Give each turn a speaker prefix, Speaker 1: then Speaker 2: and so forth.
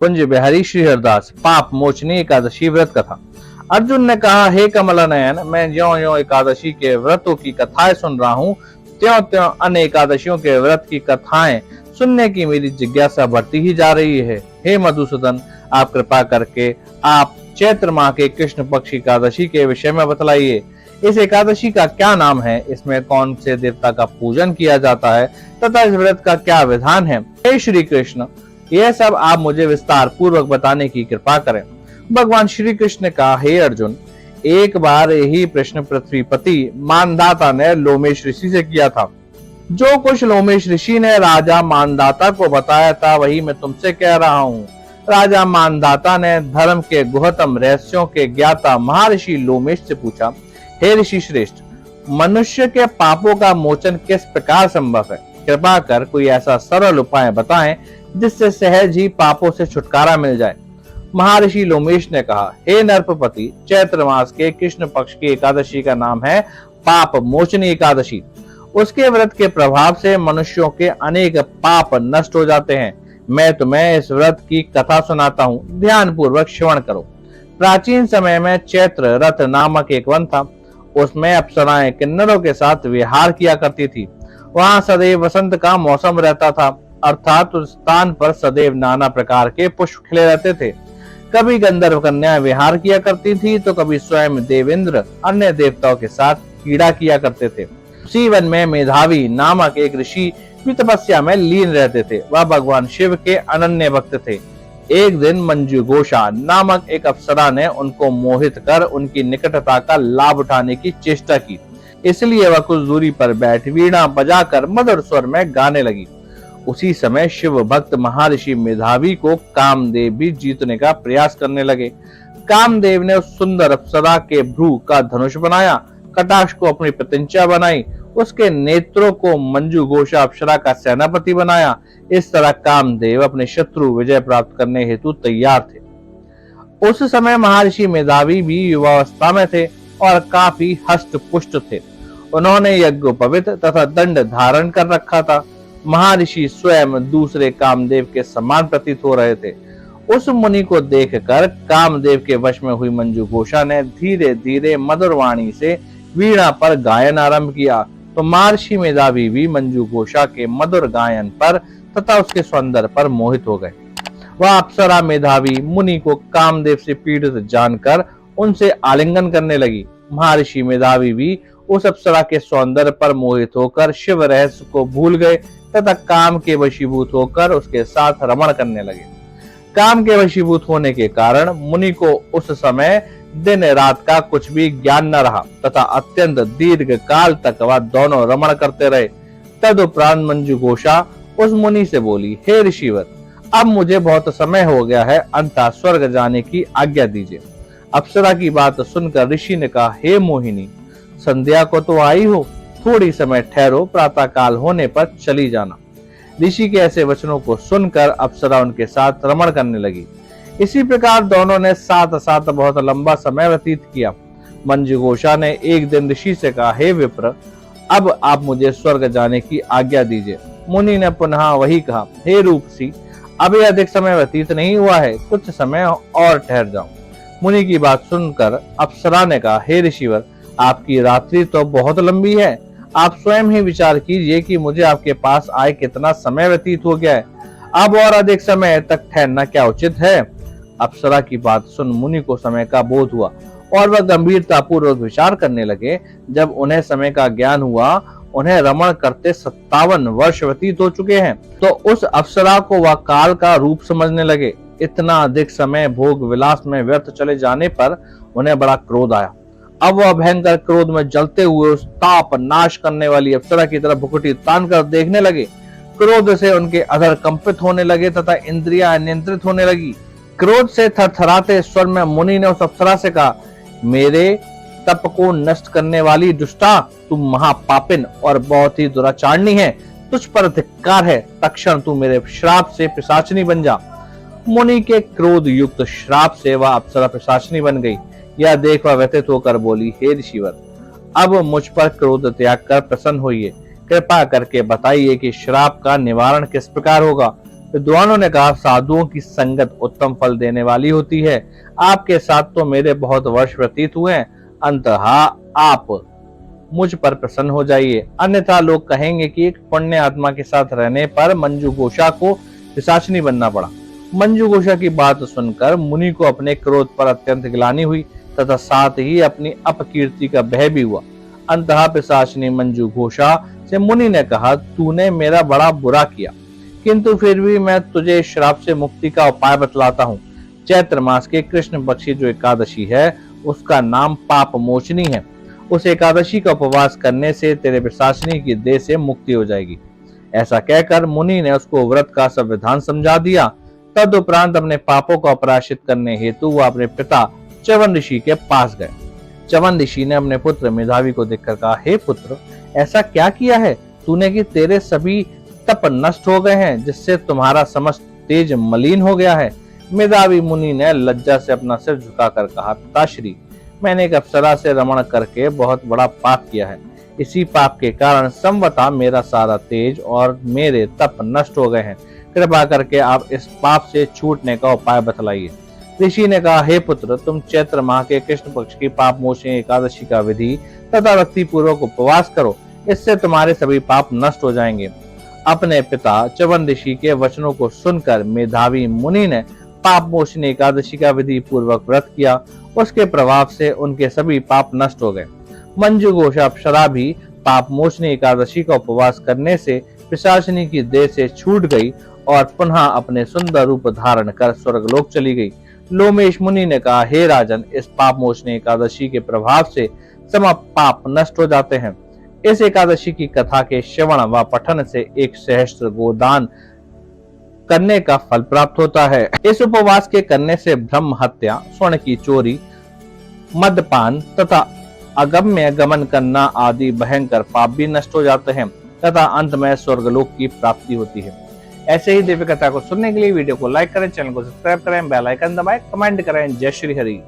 Speaker 1: कुंज बिहारी श्री हरदास पाप मोचनी एकादशी व्रत कथा। अर्जुन ने कहा, हे कमला नयन, मैं ज्यों ज्यों एकादशी के व्रतों की कथाएं सुन रहा हूँ, त्यों त्यों अन्य एकादशियों के व्रत की कथाएं सुनने की मेरी जिज्ञासा बढ़ती ही जा रही है। हे मधुसूदन, आप कृपा करके आप चैत्र माह के कृष्ण पक्ष एकादशी के विषय में बतलाइए। इस एकादशी का क्या नाम है, इसमें कौन से देवता का पूजन किया जाता है तथा इस व्रत का क्या विधान है। हे श्री कृष्ण, यह सब आप मुझे विस्तार पूर्वक बताने की कृपा करें। भगवान श्री कृष्ण ने कहा, हे अर्जुन, एक बार यही प्रश्न पृथ्वीपति मानदाता ने लोमेश ऋषि से किया था। जो कुछ लोमेश ऋषि ने राजा मानदाता को बताया था वही मैं तुमसे कह रहा हूँ। राजा मानदाता ने धर्म के गुहतम रहस्यों के ज्ञाता महर्षि लोमेश से पूछा, हे ऋषि श्रेष्ठ, मनुष्य के पापों का मोचन किस प्रकार संभव है? कृपा कर कोई ऐसा सरल उपाय बताएं जिससे सहज ही पापों से छुटकारा मिल जाए। महर्षि लोमेश ने कहा, हे नरपति, चैत्र मास के कृष्ण पक्ष की एकादशी का नाम है पाप मोचनी एकादशी। उसके व्रत के प्रभाव से मनुष्यों के अनेक पाप नष्ट हो जाते हैं। मैं तुम्हें इस व्रत की कथा सुनाता हूँ, ध्यान पूर्वक श्रवण करो। प्राचीन समय में चैत्र रथ नामक एक वन था। उसमें अप्सराएं किन्नरों के साथ विहार किया करती थी। वहां सदैव वसंत का मौसम रहता था, अर्थात उस स्थान पर सदैव नाना प्रकार के पुष्प खिले रहते थे। कभी गंधर्व कन्या विहार किया करती थी तो कभी स्वयं देवेंद्र अन्य देवताओं के साथ क्रीड़ा किया करते थे। उसी वन में मेधावी नामक एक ऋषि भी तपस्या में लीन रहते थे। वह भगवान शिव के अनन्य भक्त थे। एक दिन मंजू घोषा नामक एक अप्सरा ने उनको मोहित कर उनकी निकटता का लाभ उठाने की चेष्टा की। इसलिए वह कुछ दूरी पर बैठ वीणा बजाकर मधुर स्वर में गाने लगी। उसी समय शिव भक्त महर्षि मेधावी को कामदेव भी जीतने का प्रयास करने लगे। कामदेव ने उस सुंदर अप्सरा के भ्रू का धनुष बनाया, कटाक्ष को अपनी प्रतिज्ञा बनाई, उसके नेत्रों को मंजू घोषा अप्सरा का सेनापति बनाया। इस तरह कामदेव अपने शत्रु विजय प्राप्त करने हेतु तैयार थे। उस समय महर्षि मेधावी भी युवावस्था में थे और काफी हष्ट पुष्ट थे। उन्होंने यज्ञोपवीत तथा दंड धारण कर रखा था। महर्षि स्वयं दूसरे कामदेव के समान प्रतीत हो रहे थे। उस मुनि को देखकर कामदेव के वश में हुई मंजू घोषा ने धीरे धीरे मधुर वाणी से वीणा पर गायन आरंभ किया तो महर्षि मेधावी भी मंजू घोषा के मधुर गायन पर तथा उसके सौंदर्य पर मोहित हो गए। वह अप्सरा मेधावी मुनि को कामदेव से पीड़ित जानकर उनसे आलिंगन करने लगी। महर्षि मेधावी भी उस अप्सरा के सौंदर्य पर मोहित होकर शिव रहस्य को भूल गए तथा काम के वशीभूत होकर उसके साथ रमण करने लगे। काम के वशीभूत होने के कारण मुनि को उस समय दिन रात का कुछ भी ज्ञान न रहा तथा अत्यंत दीर्घ काल तक वह दोनों रमण करते रहे। तदुपरांत मंजू घोषा उस मुनि से बोली, हे ऋषिवर, अब मुझे बहुत समय हो गया है, अंततः स्वर्ग जाने की आज्ञा दीजिए। अप्सरा की बात सुनकर ऋषि ने कहा, हे मोहिनी, संध्या को तो आई हो, थोड़ी समय ठहरो, प्रातः काल होने पर चली जाना। ऋषि के ऐसे वचनों को सुनकर अप्सरा उनके साथ रमण करने लगी। इसी प्रकार दोनों ने साथ साथ बहुत लंबा समय व्यतीत किया। मंजू घोषा ने एक दिन ऋषि से कहा, हे विप्र, अब आप मुझे स्वर्ग जाने की आज्ञा दीजिए। मुनि ने पुनः वही कहा, हे रूपसी, अभी अधिक समय व्यतीत नहीं हुआ है, कुछ समय और ठहर जाओ। मुनि की बात सुनकर अप्सरा ने कहा, हे ऋषिवर, आपकी रात्रि तो बहुत लंबी है, आप स्वयं ही विचार कीजिए कि मुझे आपके पास आए कितना समय व्यतीत हो गया है, अब और अधिक समय तक ठहरना क्या उचित है? अप्सरा की बात सुन मुनि को समय का बोध हुआ और वह गंभीरता पूर्वक विचार करने लगे। जब उन्हें समय का ज्ञान हुआ, उन्हें रमण करते 57 वर्ष व्यतीत हो चुके हैं, तो उस अप्सरा को वह काल का रूप समझने लगे। इतना अधिक समय भोग विलास में व्यर्थ चले जाने पर उन्हें बड़ा क्रोध आया। अब वह भयंकर क्रोध में जलते हुए उस ताप नाश करने वाली अप्सरा की तरफ भुकुटी तान कर देखने लगे। क्रोध से उनके अधर कंपित होने लगे तथा इंद्रियां नियंत्रित होने लगी। क्रोध से थरथराते स्वर में मुनि ने उस अप्सरा से कहा, मेरे तप को नष्ट करने वाली दुष्टा, तुम महापापिन और बहुत ही दुराचारणी है, तुझ पर धिक्कार है, तत्क्षण तू मेरे श्राप से पिशाचिनी बन जा। मुनि के क्रोध युक्त श्राप से वह अप्सरा पिशाचिनी बन गई। यह देख वह व्यथित होकर बोली, हे ऋषिवर, अब मुझ पर क्रोध त्याग कर प्रसन्न होइए, कृपा करके बताइए कि श्राप का निवारण किस प्रकार होगा। विद्वानों ने कहा, साधुओं की संगत उत्तम फल देने वाली होती है। आपके साथ तो मेरे बहुत वर्ष व्यतीत हुए हैं, अंततः आप मुझ पर प्रसन्न हो जाइए, अन्यथा लोग कहेंगे कि एक पुण्य आत्मा के साथ रहने पर मंजू घोषा को पिशाचिनी बनना पड़ा। मंजू घोषा की बात सुनकर मुनि को अपने क्रोध पर अत्यंत ग्लानि हुई तथा साथ ही अपनी अपकीर्ति का भय भी हुआ। अंततः पिशाचिनी मंजू घोषा से मुनि ने कहा, तूने मेरा बड़ा बुरा किया, किंतु फिर भी मैं तुझे श्राप से मुक्ति का उपाय बतलाता हूँ। चैत्र मास के कृष्ण पक्ष की जो एकादशी है उसका नाम पाप मोचनी है। उस एकादशी का उपवास करने से तेरे पिशाचिनी की देह से मुक्ति हो जाएगी। ऐसा कहकर मुनि ने उसको व्रत का संविधान समझा दिया। तदुपरांत अपने पापों को अपराशित करने हेतु वह अपने पिता च्यवन ऋषि के पास गए। च्यवन ऋषि ने अपने पुत्र मेधावी को देखकर कहा, हे पुत्र, ऐसा क्या किया है तूने कि तेरे सभी तप नष्ट हो गए हैं, जिससे तुम्हारा समस्त तेज मलिन हो गया है। मेधावी मुनि ने लज्जा से अपना सिर झुकाकर कहा, पिताश्री, मैंने एक अप्सरा से रमण करके बहुत बड़ा पाप किया है। इसी पाप के कारण संवता मेरा सारा तेज और मेरे तप नष्ट हो गए हैं। कृपा करके आप इस पाप से छूटने का उपाय बतलाइए। ऋषि ने कहा, हे पुत्र, तुम चैत्र माह के कृष्ण पक्ष की पाप मोचनी एकादशी का विधि तथा भक्ति पूर्वक उपवास करो, इससे तुम्हारे सभी पाप नष्ट हो जाएंगे। अपने पिता च्यवन ऋषि के वचनों को सुनकर मेधावी मुनि ने पाप मोचनी एकादशी का विधि पूर्वक व्रत किया। उसके प्रभाव से उनके सभी पाप नष्ट हो गए। मंजू घोषा अप्सरा भी पाप मोचनी एकादशी का उपवास करने से पिशाचिनी की देह से छूट गई और पुनः अपने सुंदर रूप धारण कर स्वर्गलोक चली गई। लोमेश मुनि ने कहा, हे राजन, इस पाप मोचनी एकादशी के प्रभाव से सब पाप नष्ट हो जाते हैं। इस एकादशी की कथा के श्रवण व पठन से 1 सहस्त्र गोदान करने का फल प्राप्त होता है। इस उपवास के करने से ब्रह्म हत्या, स्वर्ण की चोरी, मदपान तथा अगम्य गमन करना आदि भयंकर पाप भी नष्ट हो जाते हैं तथा अंत में स्वर्गलोक की प्राप्ति होती है। ऐसे ही दिव्य कथा को सुनने के लिए वीडियो को लाइक करें, चैनल को सब्सक्राइब करें, बेल आइकन दबाएं, कमेंट करें। जय श्री हरि।